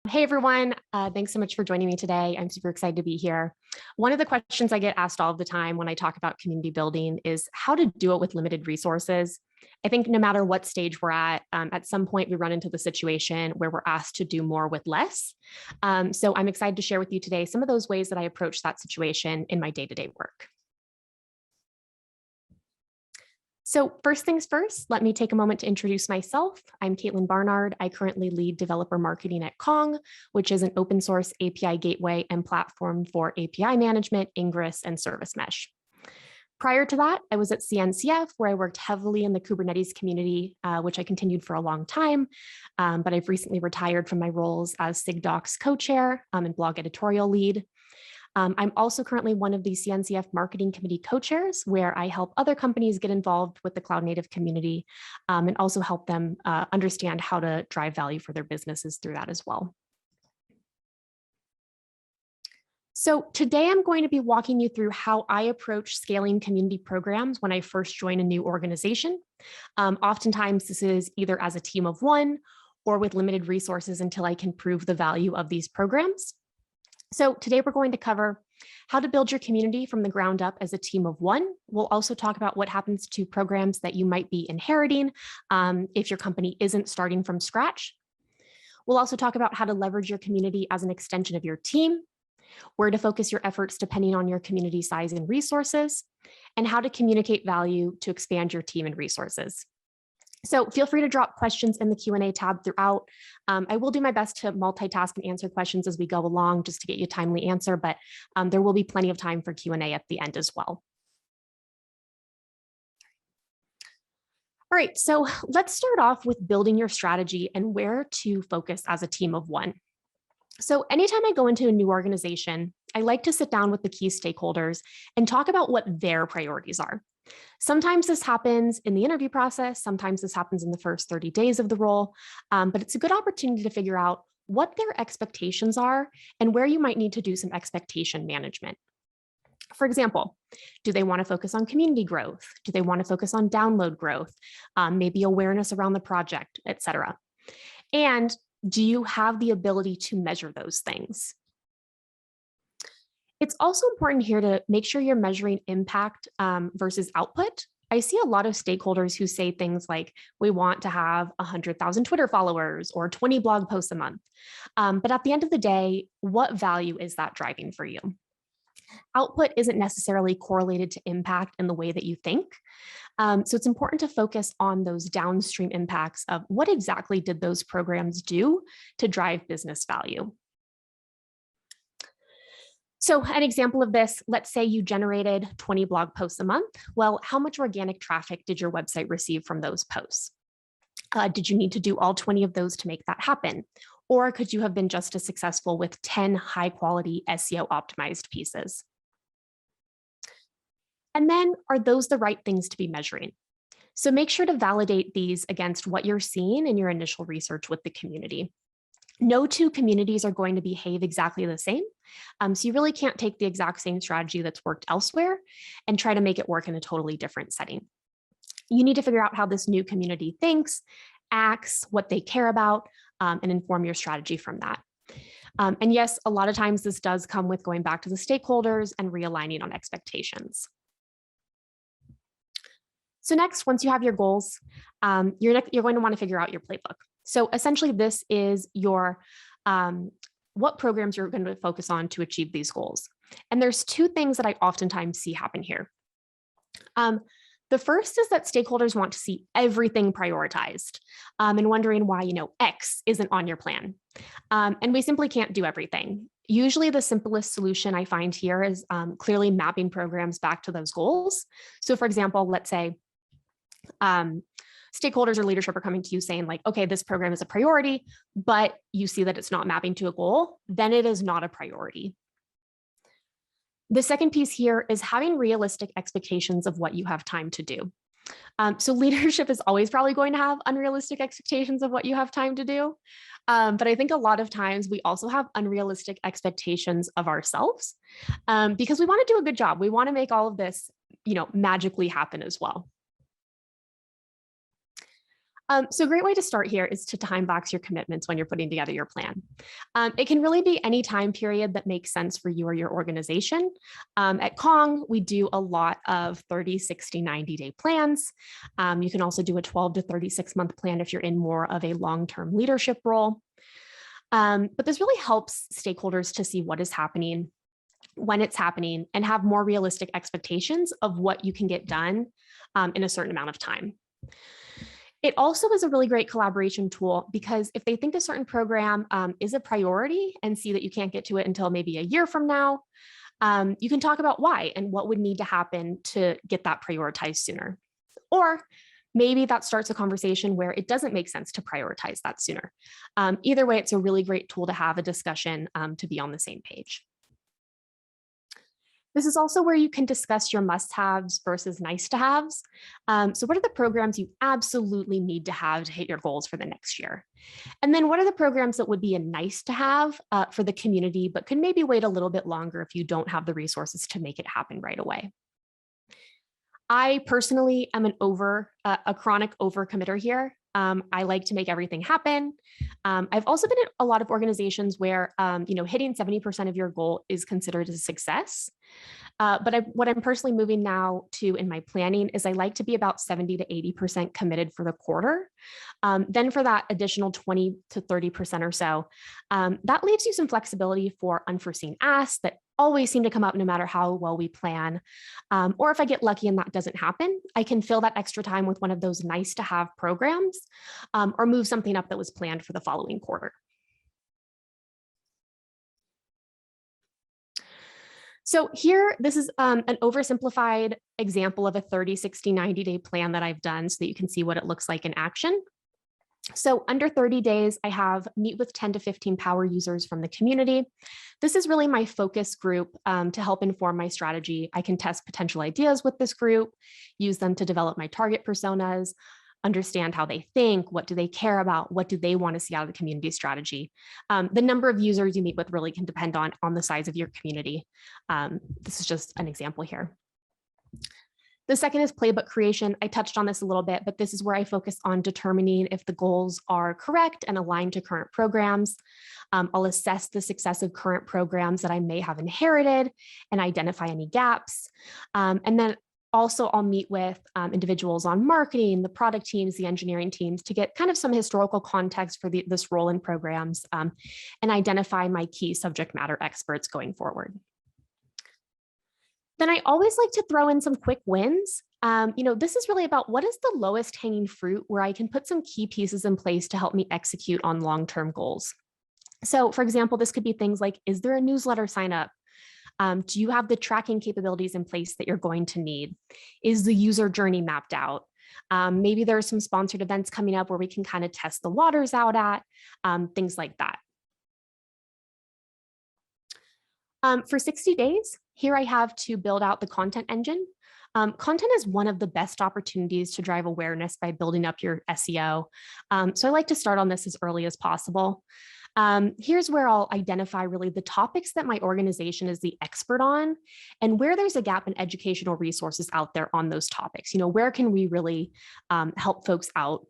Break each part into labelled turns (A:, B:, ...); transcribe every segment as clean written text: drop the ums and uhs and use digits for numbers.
A: Hey everyone, thanks so much for joining me today. I'm super excited to be here. One of the questions I get asked all the time when I talk about community building is how to do it with limited resources. I think no matter what stage we're at some point we run into the situation where we're asked to do more with less. So I'm excited to share with you today some of those ways that I approach that situation in my day-to-day work. So first things first, let me take a moment to introduce myself. I'm Kaitlyn Barnard. I currently lead developer marketing at Kong, which is an open source API gateway and platform for API management, ingress, and service mesh. Prior to that, I was at CNCF, where I worked heavily in the Kubernetes community, which I continued for a long time. But I've recently retired from my roles as SIGDoc's co-chair and blog editorial lead. I'm also currently one of the CNCF Marketing Committee co-chairs, where I help other companies get involved with the cloud native community and also help them understand how to drive value for their businesses through that as well. So today I'm going to be walking you through how I approach scaling community programs when I first join a new organization. Oftentimes this is either as a team of one or with limited resources until I can prove the value of these programs. So today we're going to cover how to build your community from the ground up as a team of one. We'll also talk about what happens to programs that you might be inheriting if your company isn't starting from scratch. We'll also talk about how to leverage your community as an extension of your team, where to focus your efforts depending on your community size and resources, and how to communicate value to expand your team and resources. So feel free to drop questions in the Q&A tab throughout. I will do my best to multitask and answer questions as we go along just to get you a timely answer, but there will be plenty of time for Q&A at the end as well. All right, so let's start off with building your strategy and where to focus as a team of one. So anytime I go into a new organization, I like to sit down with the key stakeholders and talk about what their priorities are. Sometimes this happens in the interview process, sometimes this happens in the first 30 days of the role, but it's a good opportunity to figure out what their expectations are and where you might need to do some expectation management. For example, do they want to focus on community growth? Do they want to focus on download growth? Maybe awareness around the project, et cetera. And do you have the ability to measure those things? It's also important here to make sure you're measuring impact versus output. I see a lot of stakeholders who say things like, we want to have 100,000 Twitter followers or 20 blog posts a month. But at the end of the day, what value is that driving for you? Output isn't necessarily correlated to impact in the way that you think. So it's important to focus on those downstream impacts of what exactly did those programs do to drive business value. So an example of this, let's say you generated 20 blog posts a month. Well, how much organic traffic did your website receive from those posts? Did you need to do all 20 of those to make that happen? Or could you have been just as successful with 10 high quality SEO optimized pieces? And then are those the right things to be measuring? So make sure to validate these against what you're seeing in your initial research with the community. No two communities are going to behave exactly the same. So you really can't take the exact same strategy that's worked elsewhere and try to make it work in a totally different setting. You need to figure out how this new community thinks, acts, what they care about, and inform your strategy from that. And yes, a lot of times this does come with going back to the stakeholders and realigning on expectations. So next, once you have your goals, you're going to want to figure out your playbook. So essentially, this is your what programs you're going to focus on to achieve these goals. And there's two things that I oftentimes see happen here. The first is that stakeholders want to see everything prioritized and wondering why, X isn't on your plan. And we simply can't do everything. Usually the simplest solution I find here is clearly mapping programs back to those goals. So for example, let's say stakeholders or leadership are coming to you saying like, okay, this program is a priority, but you see that it's not mapping to a goal, then it is not a priority. The second piece here is having realistic expectations of what you have time to do. So leadership is always probably going to have unrealistic expectations of what you have time to do. But I think a lot of times we also have unrealistic expectations of ourselves because we want to do a good job. We want to make all of this, magically happen as well. So a great way to start here is to time box your commitments when you're putting together your plan. It can really be any time period that makes sense for you or your organization. At Kong, we do a lot of 30, 60, 90-day plans. You can also do a 12 to 36 month plan if you're in more of a long-term leadership role. But this really helps stakeholders to see what is happening, when it's happening, and have more realistic expectations of what you can get done in a certain amount of time. It also is a really great collaboration tool because if they think a certain program is a priority and see that you can't get to it until maybe a year from now, you can talk about why and what would need to happen to get that prioritized sooner. Or maybe that starts a conversation where it doesn't make sense to prioritize that sooner. Either way, it's a really great tool to have a discussion to be on the same page. This is also where you can discuss your must-haves versus nice-to-haves. So what are the programs you absolutely need to have to hit your goals for the next year? And then what are the programs that would be a nice-to-have for the community, but could maybe wait a little bit longer if you don't have the resources to make it happen right away? I personally am a chronic overcommitter here. I like to make everything happen. I've also been in a lot of organizations where hitting 70% of your goal is considered a success. But what I'm personally moving now to in my planning is I like to be about 70 to 80% committed for the quarter. Then for that additional 20 to 30% or so, that leaves you some flexibility for unforeseen asks that always seem to come up no matter how well we plan. Or if I get lucky and that doesn't happen, I can fill that extra time with one of those nice to have programs or move something up that was planned for the following quarter. So here, this is an oversimplified example of a 30, 60, 90-day plan that I've done so that you can see what it looks like in action. So under 30 days, I have meet with 10 to 15 power users from the community. This is really my focus group to help inform my strategy. I can test potential ideas with this group, use them to develop my target personas, understand how they think, what do they care about, what do they want to see out of the community strategy. The number of users you meet with really can depend on the size of your community. This is just an example here. The second is playbook creation. I touched on this a little bit, but this is where I focus on determining if the goals are correct and aligned to current programs. I'll assess the success of current programs that I may have inherited and identify any gaps. And then also I'll meet with individuals on marketing, the product teams, the engineering teams to get kind of some historical context for this role in programs and identify my key subject matter experts going forward. Then I always like to throw in some quick wins. This is really about what is the lowest hanging fruit where I can put some key pieces in place to help me execute on long-term goals. So for example, this could be things like, is there a newsletter sign up? Do you have the tracking capabilities in place that you're going to need? Is the user journey mapped out? Maybe there are some sponsored events coming up where we can kind of test the waters out at, things like that. For 60 days, here I have to build out the content engine. Content is one of the best opportunities to drive awareness by building up your SEO. So I like to start on this as early as possible. Here's where I'll identify really the topics that my organization is the expert on and where there's a gap in educational resources out there on those topics. Where can we really help folks out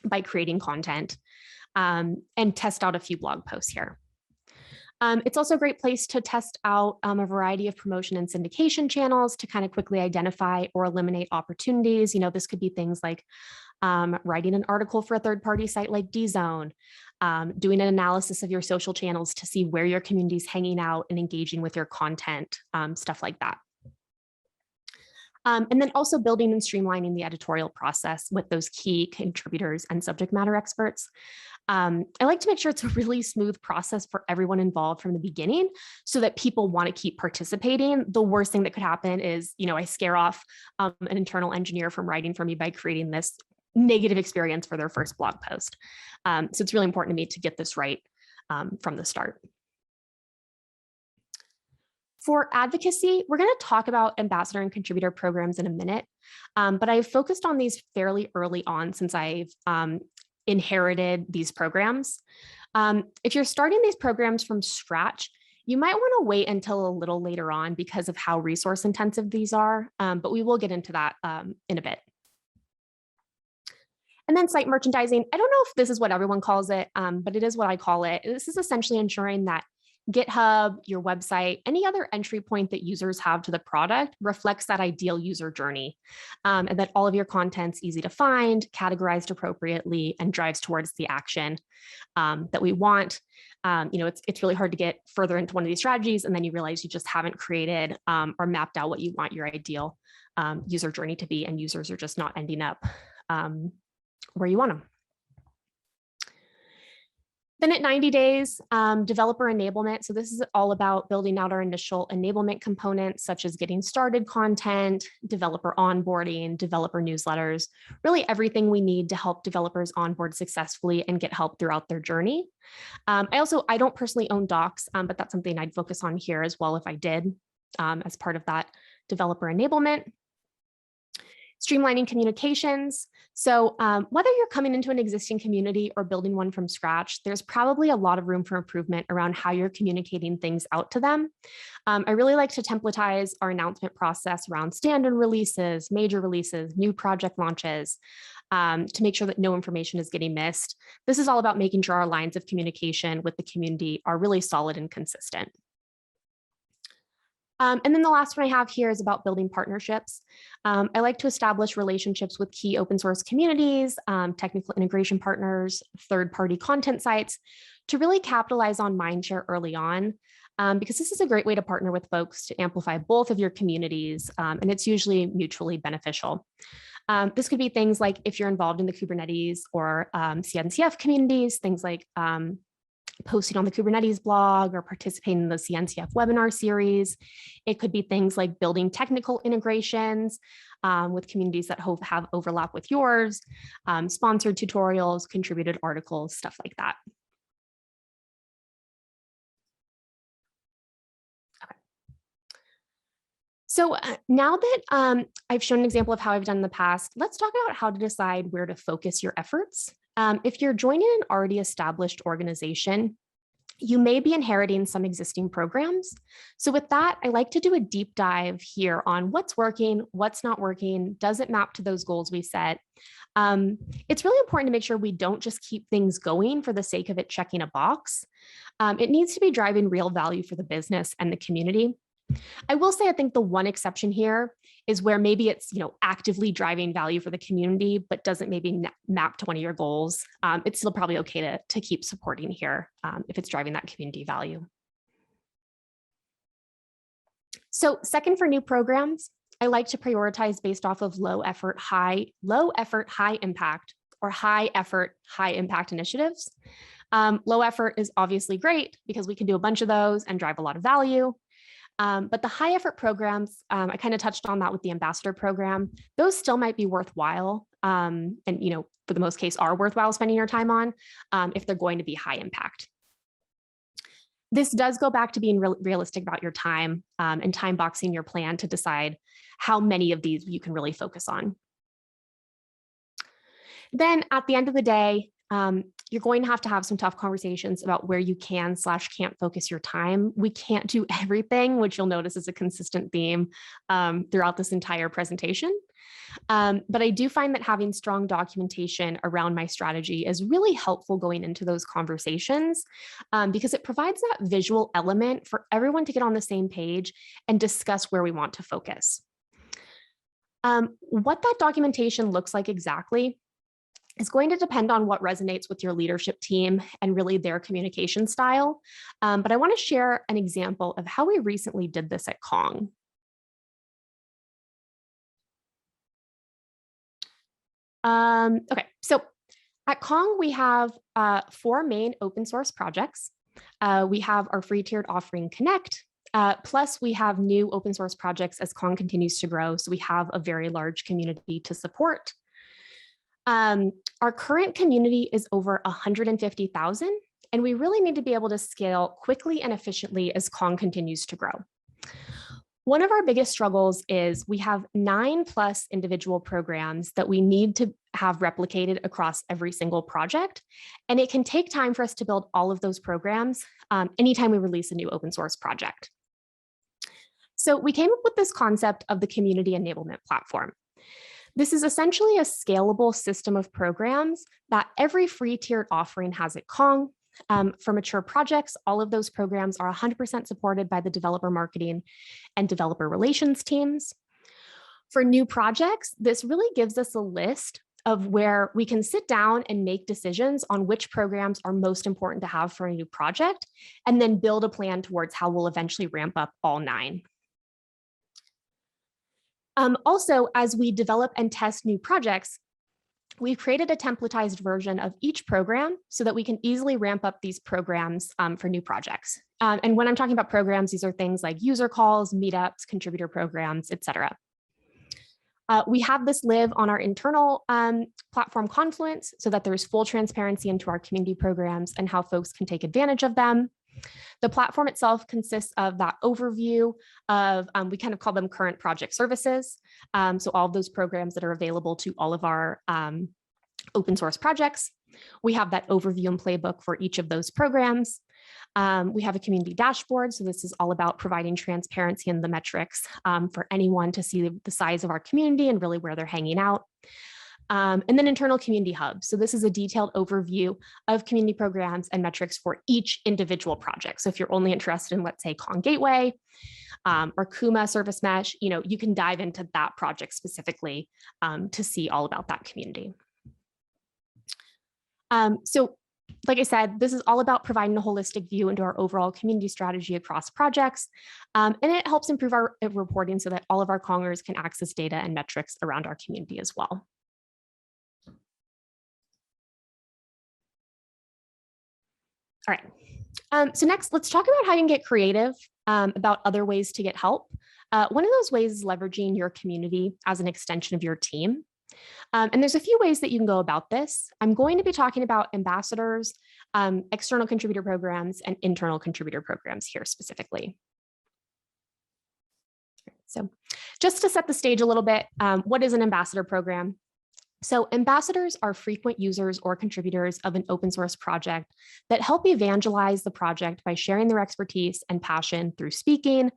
A: by creating content and test out a few blog posts here. It's also a great place to test out a variety of promotion and syndication channels to kind of quickly identify or eliminate opportunities. This could be things like writing an article for a third-party site like DZone, doing an analysis of your social channels to see where your community is hanging out and engaging with your content, stuff like that. And then also building and streamlining the editorial process with those key contributors and subject matter experts. I like to make sure it's a really smooth process for everyone involved from the beginning so that people want to keep participating. The worst thing that could happen is, I scare off an internal engineer from writing for me by creating this negative experience for their first blog post. So it's really important to me to get this right from the start. For advocacy, we're going to talk about ambassador and contributor programs in a minute, but I've focused on these fairly early on since I've inherited these programs. If you're starting these programs from scratch, you might want to wait until a little later on because of how resource intensive these are, but we will get into that in a bit. And then site merchandising, I don't know if this is what everyone calls it, but it is what I call it. This is essentially ensuring that GitHub, your website, any other entry point that users have to the product reflects that ideal user journey, and that all of your content's easy to find, categorized appropriately, and drives towards the action that we want. It's really hard to get further into one of these strategies, and then you realize you just haven't created or mapped out what you want your ideal user journey to be, and users are just not ending up where you want them. Then at 90 days, developer enablement. So this is all about building out our initial enablement components, such as getting started content, developer onboarding, developer newsletters, really everything we need to help developers onboard successfully and get help throughout their journey. I don't personally own docs, but that's something I'd focus on here as well if I did as part of that developer enablement. Streamlining communications. So whether you're coming into an existing community or building one from scratch, there's probably a lot of room for improvement around how you're communicating things out to them. I really like to templatize our announcement process around standard releases, major releases, new project launches, to make sure that no information is getting missed. This is all about making sure our lines of communication with the community are really solid and consistent. And then the last one I have here is about building partnerships. I like to establish relationships with key open source communities, technical integration partners, third-party content sites to really capitalize on mindshare early on, because this is a great way to partner with folks to amplify both of your communities, and it's usually mutually beneficial. This could be things like if you're involved in the Kubernetes or CNCF communities, things like posting on the Kubernetes blog or participating in the CNCF webinar series. It could be things like building technical integrations with communities that have overlap with yours, sponsored tutorials, contributed articles, stuff like that. Okay. So now that I've shown an example of how I've done in the past, let's talk about how to decide where to focus your efforts. If you're joining an already established organization, you may be inheriting some existing programs. So with that, I like to do a deep dive here on what's working, what's not working, does it map to those goals we set? It's really important to make sure we don't just keep things going for the sake of it checking a box. It needs to be driving real value for the business and the community. I will say, I think the one exception here is where maybe it's, actively driving value for the community, but doesn't maybe map to one of your goals. It's still probably okay to keep supporting here if it's driving that community value. So second, for new programs, I like to prioritize based off of low effort, high impact, or high effort, high impact initiatives. Low effort is obviously great because we can do a bunch of those and drive a lot of value. But the high effort programs, I kind of touched on that with the ambassador program, those still might be worthwhile and, for the most case are worthwhile spending your time on if they're going to be high impact. This does go back to being realistic about your time and time boxing your plan to decide how many of these you can really focus on. Then at the end of the day, you're going to have some tough conversations about where you can/can't focus your time. We can't do everything, which you'll notice is a consistent theme throughout this entire presentation. But I do find that having strong documentation around my strategy is really helpful going into those conversations because it provides that visual element for everyone to get on the same page and discuss where we want to focus. What that documentation looks like exactly is going to depend on what resonates with your leadership team and really their communication style. But I want to share an example of how we recently did this at Kong. Okay, so at Kong, we have 4 main open source projects. We have our free tiered offering Connect, plus we have new open source projects as Kong continues to grow. So we have a very large community to support. Our current community is over 150,000, and we really need to be able to scale quickly and efficiently as Kong continues to grow. One of our biggest struggles is we have 9+ individual programs that we need to have replicated across every single project, and it can take time for us to build all of those programs anytime we release a new open source project. So we came up with this concept of the community enablement platform. This is essentially a scalable system of programs that every free tiered offering has at Kong. For mature projects, all of those programs are 100% supported by the developer marketing and developer relations teams. For new projects, this really gives us a list of where we can sit down and make decisions on which programs are most important to have for a new project, and then build a plan towards how we'll eventually ramp up all 9. Also, as we develop and test new projects, we've created a templatized version of each program so that we can easily ramp up these programs for new projects. And when I'm talking about programs, these are things like user calls, meetups, contributor programs, etc. We have this live on our internal platform Confluence so that there's full transparency into our community programs and how folks can take advantage of them. The platform itself consists of that overview of, we kind of call them current project services. So all of those programs that are available to all of our open source projects. We have that overview and playbook for each of those programs. We have a community dashboard. So this is all about providing transparency in the metrics for anyone to see the size of our community and really where they're hanging out. And then internal community hubs. So this is a detailed overview of community programs and metrics for each individual project. So if you're only interested in, let's say, Kong Gateway or Kuma Service Mesh, you can dive into that project specifically to see all about that community. So like I said, this is all about providing a holistic view into our overall community strategy across projects. And it helps improve our reporting so that all of our Kongers can access data and metrics around our community as well. All right, so next, let's talk about how you can get creative about other ways to get help. One of those ways is leveraging your community as an extension of your team. And there's a few ways that you can go about this. I'm going to be talking about ambassadors, external contributor programs, and internal contributor programs here specifically. So just to set the stage a little bit, what is an ambassador program? So ambassadors are frequent users or contributors of an open source project that help evangelize the project by sharing their expertise and passion through speaking,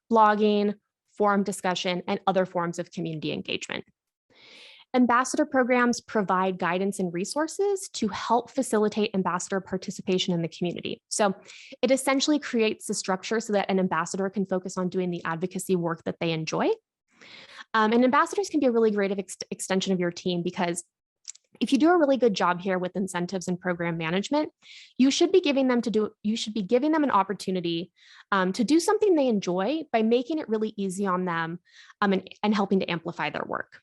A: blogging, forum discussion, and other forms of community engagement. Ambassador programs provide guidance and resources to help facilitate ambassador participation in the community. So it essentially creates the structure so that an ambassador can focus on doing the advocacy work that they enjoy. And ambassadors can be a really great extension of your team because if you do a really good job here with incentives and program management, you should be giving them an opportunity to do something they enjoy by making it really easy on them and helping to amplify their work.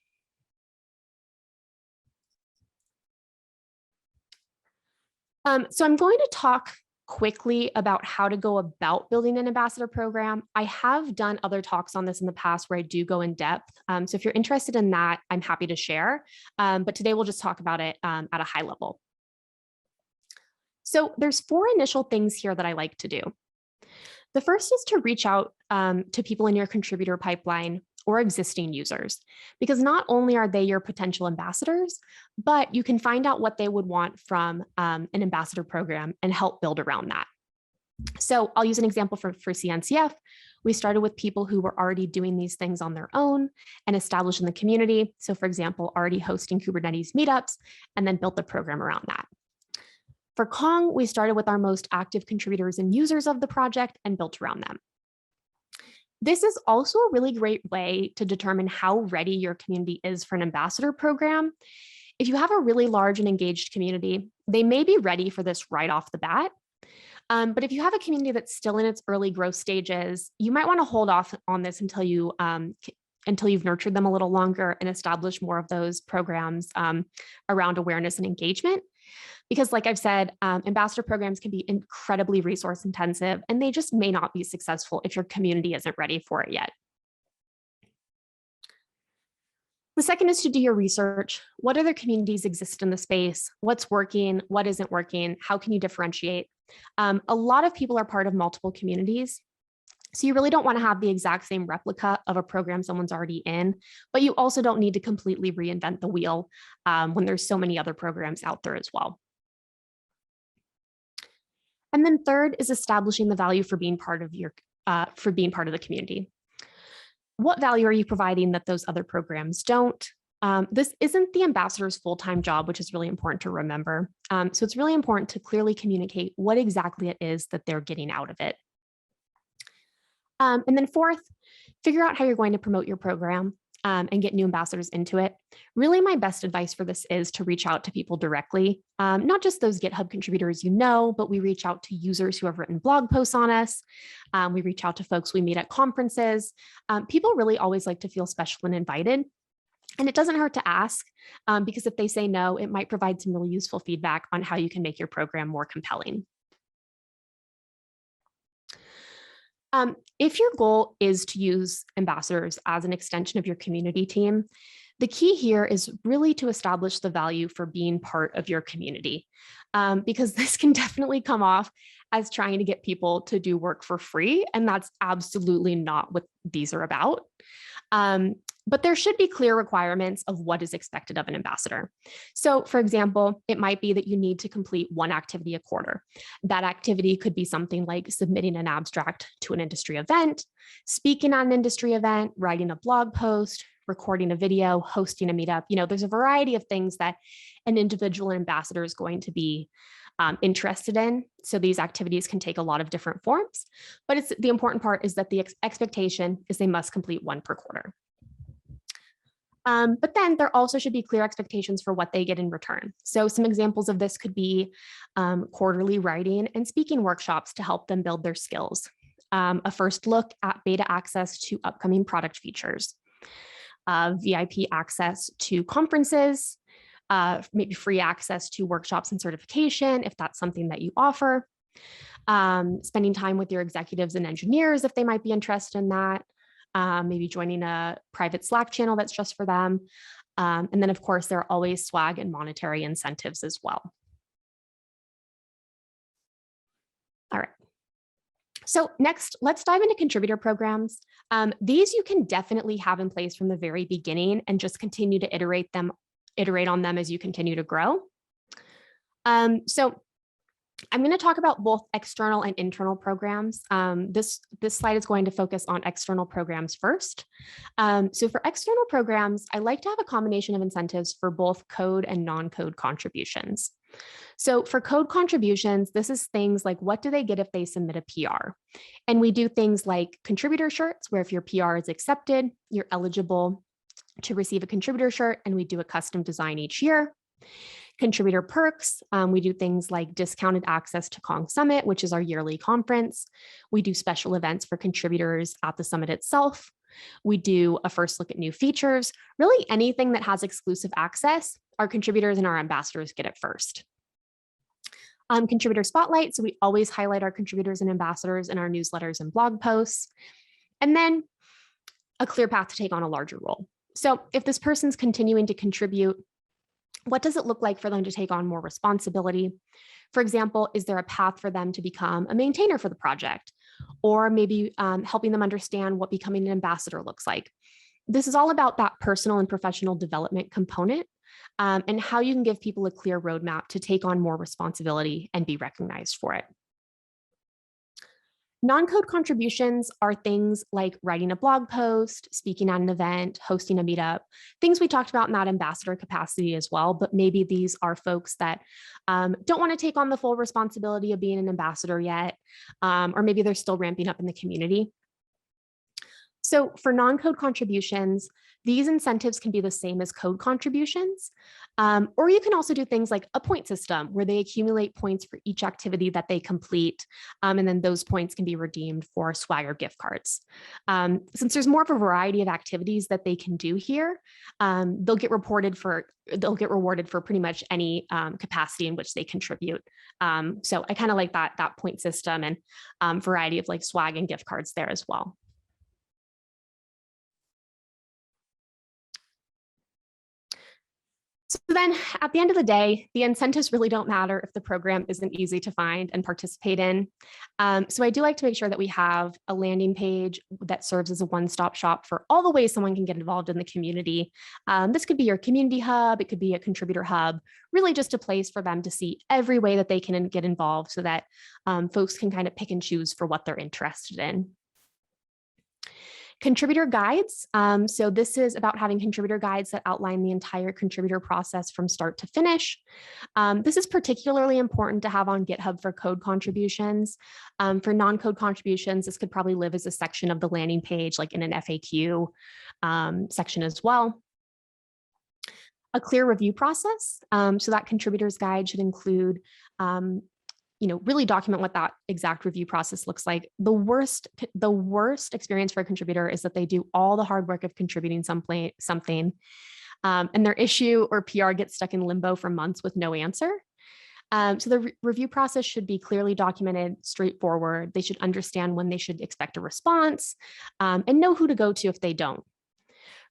A: So I'm going to talk quickly about how to go about building an ambassador program. I have done other talks on this in the past where I do go in depth. So if you're interested in that, I'm happy to share. But today we'll just talk about it at a high level. So there's 4 initial things here that I like to do. The first is to reach out to people in your contributor pipeline or existing users, because not only are they your potential ambassadors, but you can find out what they would want from an ambassador program and help build around that. So I'll use an example for CNCF. We started with people who were already doing these things on their own and established in the community. So for example, already hosting Kubernetes meetups and then built the program around that. For Kong, we started with our most active contributors and users of the project and built around them. This is also a really great way to determine how ready your community is for an ambassador program. If you have a really large and engaged community, they may be ready for this right off the bat. But if you have a community that's still in its early growth stages, you might want to hold off on this until you've nurtured them a little longer and establish more of those programs around awareness and engagement. Because like I've said, ambassador programs can be incredibly resource intensive, and they just may not be successful if your community isn't ready for it yet. The second is to do your research. What other communities exist in the space? What's working? What isn't working? How can you differentiate? A lot of people are part of multiple communities. So you really don't want to have the exact same replica of a program someone's already in, but you also don't need to completely reinvent the wheel when there's so many other programs out there as well. And then third is establishing the value for being part of the community. What value are you providing that those other programs don't? This isn't the ambassador's full-time job, which is really important to remember. So it's really important to clearly communicate what exactly it is that they're getting out of it. And then fourth, figure out how you're going to promote your program and get new ambassadors into it. Really, my best advice for this is to reach out to people directly, not just those GitHub contributors you know, but we reach out to users who have written blog posts on us. We reach out to folks we meet at conferences. People really always like to feel special and invited. And it doesn't hurt to ask, because if they say no, it might provide some really useful feedback on how you can make your program more compelling. If your goal is to use ambassadors as an extension of your community team, the key here is really to establish the value for being part of your community, because this can definitely come off as trying to get people to do work for free, and that's absolutely not what these are about. But there should be clear requirements of what is expected of an ambassador. So for example, it might be that you need to complete one activity a quarter. That activity could be something like submitting an abstract to an industry event, speaking on an industry event, writing a blog post, recording a video, hosting a meetup. There's a variety of things that an individual ambassador is going to be interested in. So these activities can take a lot of different forms, but the important part is that the expectation is they must complete one per quarter. But then there also should be clear expectations for what they get in return. So some examples of this could be quarterly writing and speaking workshops to help them build their skills, a first look at beta access to upcoming product features, VIP access to conferences, maybe free access to workshops and certification, if that's something that you offer, spending time with your executives and engineers if they might be interested in that, maybe joining a private Slack channel that's just for them. And then, of course, there are always swag and monetary incentives as well. All right. So next, let's dive into contributor programs. These you can definitely have in place from the very beginning and just continue to iterate on them as you continue to grow. So I'm going to talk about both external and internal programs. This slide is going to focus on external programs first. So for external programs, I like to have a combination of incentives for both code and non-code contributions. So for code contributions, this is things like what do they get if they submit a PR? And we do things like contributor shirts, where if your PR is accepted, you're eligible to receive a contributor shirt, and we do a custom design each year. Contributor perks, we do things like discounted access to Kong Summit, which is our yearly conference. We do special events for contributors at the summit itself. We do a first look at new features. Really anything that has exclusive access, our contributors and our ambassadors get it first. Contributor spotlight, so we always highlight our contributors and ambassadors in our newsletters and blog posts. And then a clear path to take on a larger role. So if this person's continuing to contribute, what does it look like for them to take on more responsibility? For example, is there a path for them to become a maintainer for the project? Or maybe helping them understand what becoming an ambassador looks like. This is all about that personal and professional development component, and how you can give people a clear roadmap to take on more responsibility and be recognized for it. Non-code contributions are things like writing a blog post, speaking at an event, hosting a meetup, things we talked about in that ambassador capacity as well, but maybe these are folks that don't want to take on the full responsibility of being an ambassador yet, or maybe they're still ramping up in the community. So for non-code contributions, these incentives can be the same as code contributions, or you can also do things like a point system where they accumulate points for each activity that they complete, and then those points can be redeemed for swag or gift cards. Since there's more of a variety of activities that they can do here, they'll get rewarded for pretty much any capacity in which they contribute. So I kind of like that point system and variety of like swag and gift cards there as well. So then at the end of the day, the incentives really don't matter if the program isn't easy to find and participate in. So I do like to make sure that we have a landing page that serves as a one-stop shop for all the ways someone can get involved in the community. This could be your community hub, it could be a contributor hub, really just a place for them to see every way that they can get involved so that folks can kind of pick and choose for what they're interested in. Contributor guides. So this is about having contributor guides that outline the entire contributor process from start to finish. This is particularly important to have on GitHub for code contributions. For non-code contributions, this could probably live as a section of the landing page, like in an FAQ section as well. A clear review process. So that contributor's guide should include really document what that exact review process looks like. The worst experience for a contributor is that they do all the hard work of contributing something, and their issue or PR gets stuck in limbo for months with no answer. So the review process should be clearly documented, straightforward. They should understand when they should expect a response, and know who to go to if they don't.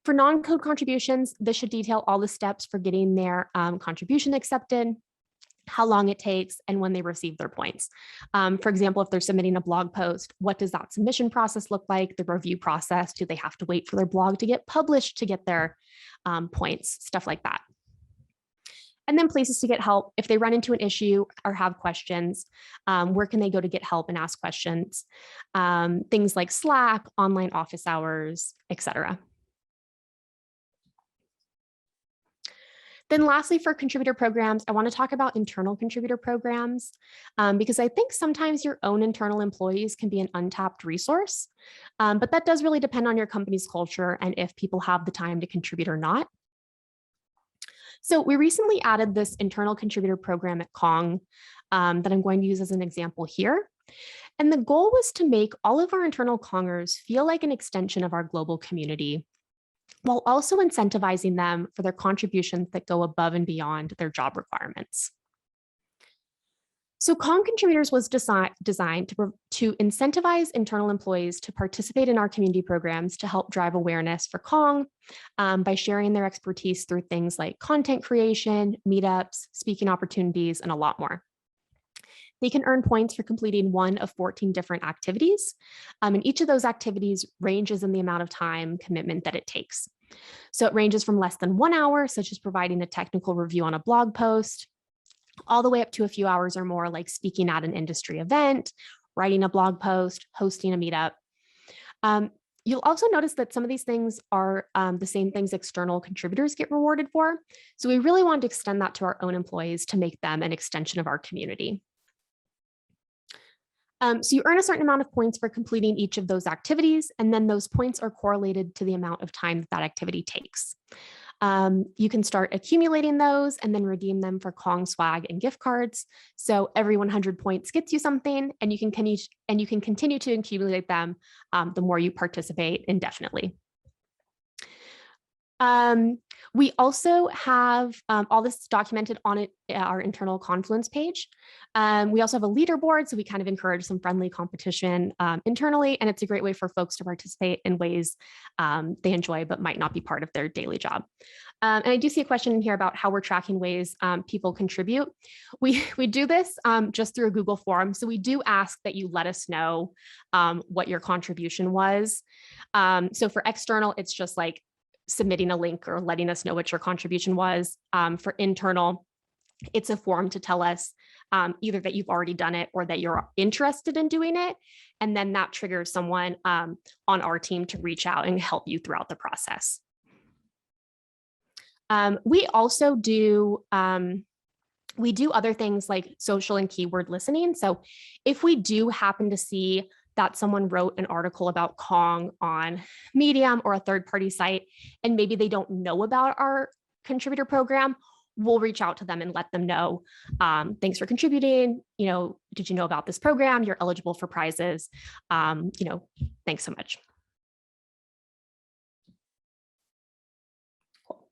A: For non-code contributions, this should detail all the steps for getting their contribution accepted, how long it takes, and when they receive their points. For example, if they're submitting a blog post, what does that submission process look like? The review process, do they have to wait for their blog to get published to get their points, stuff like that. And then places to get help. If they run into an issue or have questions, where can they go to get help and ask questions? Things like Slack, online office hours, etc. Then lastly, for contributor programs, I want to talk about internal contributor programs, because I think sometimes your own internal employees can be an untapped resource, but that does really depend on your company's culture and if people have the time to contribute or not. So we recently added this internal contributor program at Kong that I'm going to use as an example here. And the goal was to make all of our internal Kongers feel like an extension of our global community, while also incentivizing them for their contributions that go above and beyond their job requirements. So Kong Contributors was designed to incentivize internal employees to participate in our community programs to help drive awareness for Kong by sharing their expertise through things like content creation, meetups, speaking opportunities, and a lot more. They can earn points for completing one of 14 different activities. And each of those activities ranges in the amount of time commitment that it takes. So it ranges from less than 1 hour, such as providing a technical review on a blog post, all the way up to a few hours or more, like speaking at an industry event, writing a blog post, hosting a meetup. You'll also notice that some of these things are the same things external contributors get rewarded for. So we really wanted to extend that to our own employees to make them an extension of our community. So you earn a certain amount of points for completing each of those activities, and then those points are correlated to the amount of time that activity takes. You can start accumulating those and then redeem them for Kong swag and gift cards. So every 100 points gets you something, and you can continue to accumulate them the more you participate indefinitely. We also have all this documented on our internal Confluence page. We also have a leaderboard, so we kind of encourage some friendly competition internally, and it's a great way for folks to participate in ways they enjoy but might not be part of their daily job. And I do see a question in here about how we're tracking ways people contribute. We do this just through a Google form, so we do ask that you let us know what your contribution was. So for external, it's just like submitting a link or letting us know what your contribution was. For internal, it's a form to tell us either that you've already done it or that you're interested in doing it. And then that triggers someone on our team to reach out and help you throughout the process. We also do other things like social and keyword listening. So if we do happen to see that someone wrote an article about Kong on Medium or a third-party site, and maybe they don't know about our contributor program, we'll reach out to them and let them know, thanks for contributing. Did you know about this program? You're eligible for prizes. Thanks so much. Cool.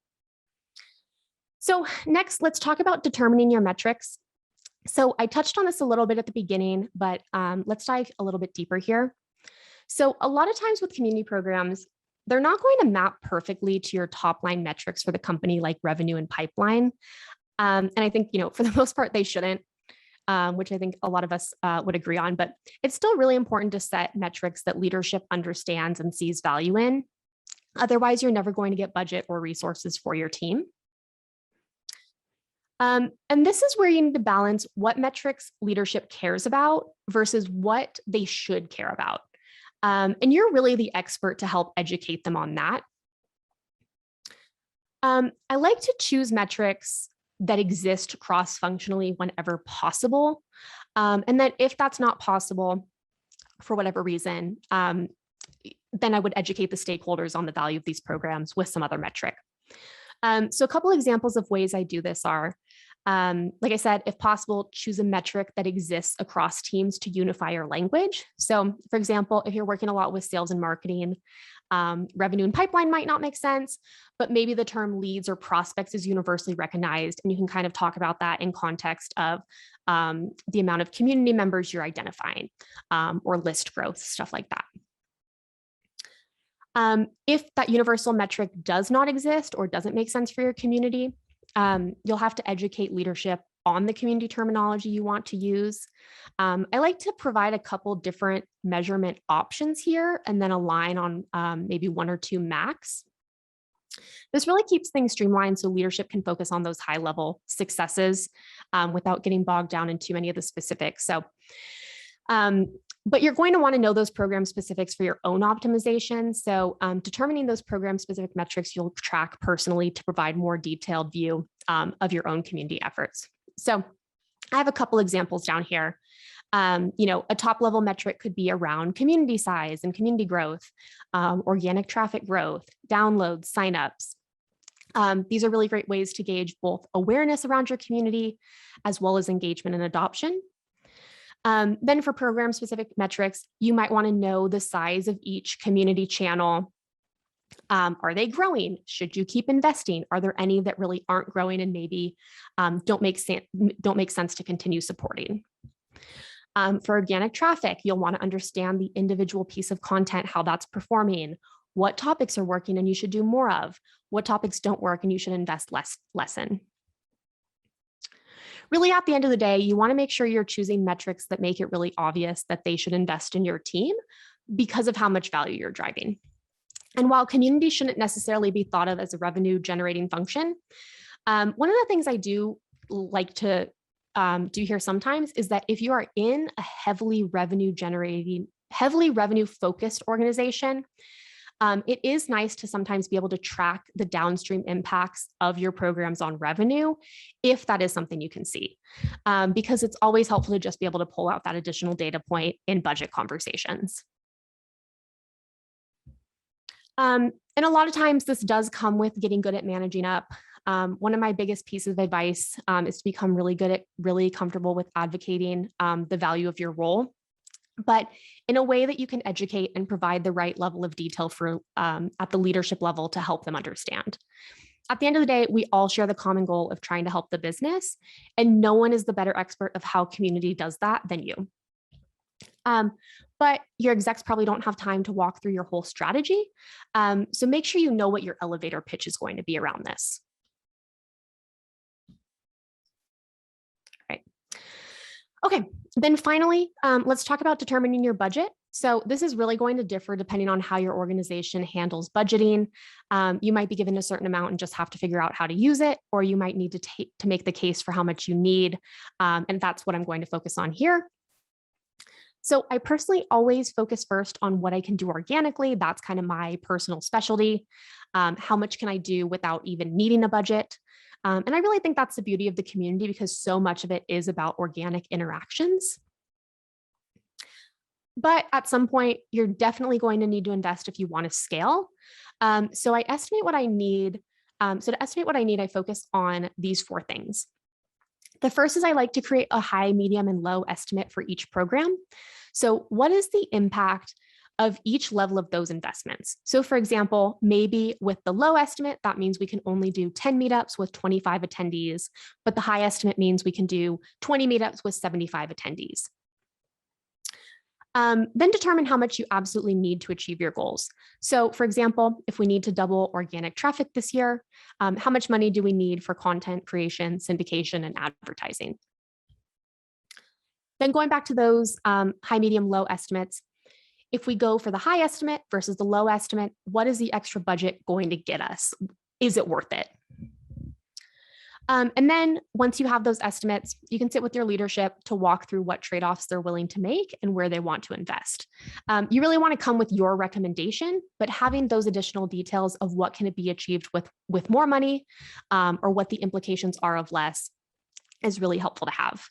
A: So next, let's talk about determining your metrics. So I touched on this a little bit at the beginning, but let's dive a little bit deeper here. So a lot of times with community programs, they're not going to map perfectly to your top line metrics for the company, like revenue and pipeline. And I think, for the most part, they shouldn't, which I think a lot of us would agree on, but it's still really important to set metrics that leadership understands and sees value in. Otherwise, you're never going to get budget or resources for your team. And this is where you need to balance what metrics leadership cares about versus what they should care about. And you're really the expert to help educate them on that. I like to choose metrics that exist cross-functionally whenever possible. And then if that's not possible for whatever reason, then I would educate the stakeholders on the value of these programs with some other metric. So a couple examples of ways I do this are, like I said, if possible, choose a metric that exists across teams to unify your language. So for example, if you're working a lot with sales and marketing, revenue and pipeline might not make sense, but maybe the term leads or prospects is universally recognized. And you can kind of talk about that in context of the amount of community members you're identifying or list growth, stuff like that. If that universal metric does not exist or doesn't make sense for your community, you'll have to educate leadership on the community terminology you want to use. I like to provide a couple different measurement options here and then align on maybe one or two max. This really keeps things streamlined so leadership can focus on those high level successes without getting bogged down in too many of the specifics. So, but you're going to want to know those program specifics for your own optimization. So determining those program specific metrics you'll track personally to provide more detailed view of your own community efforts. So I have a couple examples down here. A top level metric could be around community size and community growth, organic traffic growth, downloads, signups. These are really great ways to gauge both awareness around your community as well as engagement and adoption. Then for program specific metrics, you might want to know the size of each community channel. Are they growing? Should you keep investing? Are there any that really aren't growing and maybe don't make sense to continue supporting? For organic traffic, you'll want to understand the individual piece of content, how that's performing, what topics are working and you should do more of, what topics don't work and you should invest less in. Really, at the end of the day, you want to make sure you're choosing metrics that make it really obvious that they should invest in your team because of how much value you're driving. And while community shouldn't necessarily be thought of as a revenue generating function, one of the things I do like to do here sometimes is that if you are in a heavily revenue focused organization, it is nice to sometimes be able to track the downstream impacts of your programs on revenue, if that is something you can see, because it's always helpful to just be able to pull out that additional data point in budget conversations. And a lot of times this does come with getting good at managing up. One of my biggest pieces of advice is to become really comfortable with advocating the value of your role, but in a way that you can educate and provide the right level of detail for at the leadership level to help them understand. At the end of the day, we all share the common goal of trying to help the business, and no one is the better expert of how community does that than you. But your execs probably don't have time to walk through your whole strategy. So make sure you know what your elevator pitch is going to be around this. Okay, then finally, let's talk about determining your budget. So this is really going to differ depending on how your organization handles budgeting. You might be given a certain amount and just have to figure out how to use it, or you might need to make the case for how much you need. And that's what I'm going to focus on here. So I personally always focus first on what I can do organically. That's kind of my personal specialty. How much can I do without even needing a budget? And I really think that's the beauty of the community because so much of it is about organic interactions. But at some point, you're definitely going to need to invest if you want to scale. So I estimate what I need. So to estimate what I need, I focus on these 4 things. The first is I like to create a high, medium, and low estimate for each program. So what is the impact of each level of those investments? So for example, maybe with the low estimate, that means we can only do 10 meetups with 25 attendees, but the high estimate means we can do 20 meetups with 75 attendees. Then determine how much you absolutely need to achieve your goals. So for example, if we need to double organic traffic this year, how much money do we need for content creation, syndication, and advertising? Then going back to those high, medium, low estimates, if we go for the high estimate versus the low estimate, what is the extra budget going to get us? Is it worth it? And then once you have those estimates, you can sit with your leadership to walk through what trade-offs they're willing to make and where they want to invest. You really want to come with your recommendation, but having those additional details of what can it be achieved with more money, or what the implications are of less, is really helpful to have.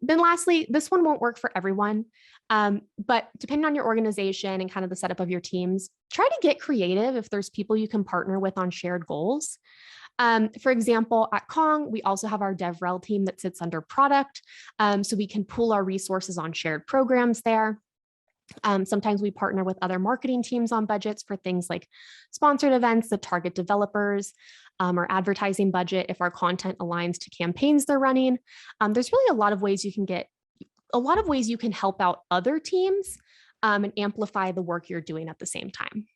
A: Then lastly, this one won't work for everyone, but depending on your organization and kind of the setup of your teams, try to get creative if there's people you can partner with on shared goals. For example, at Kong, we also have our DevRel team that sits under product, so we can pool our resources on shared programs there. Sometimes we partner with other marketing teams on budgets for things like sponsored events that target developers, or advertising budget if our content aligns to campaigns they're running. There's really a lot of ways you can help out other teams, and amplify the work you're doing at the same time.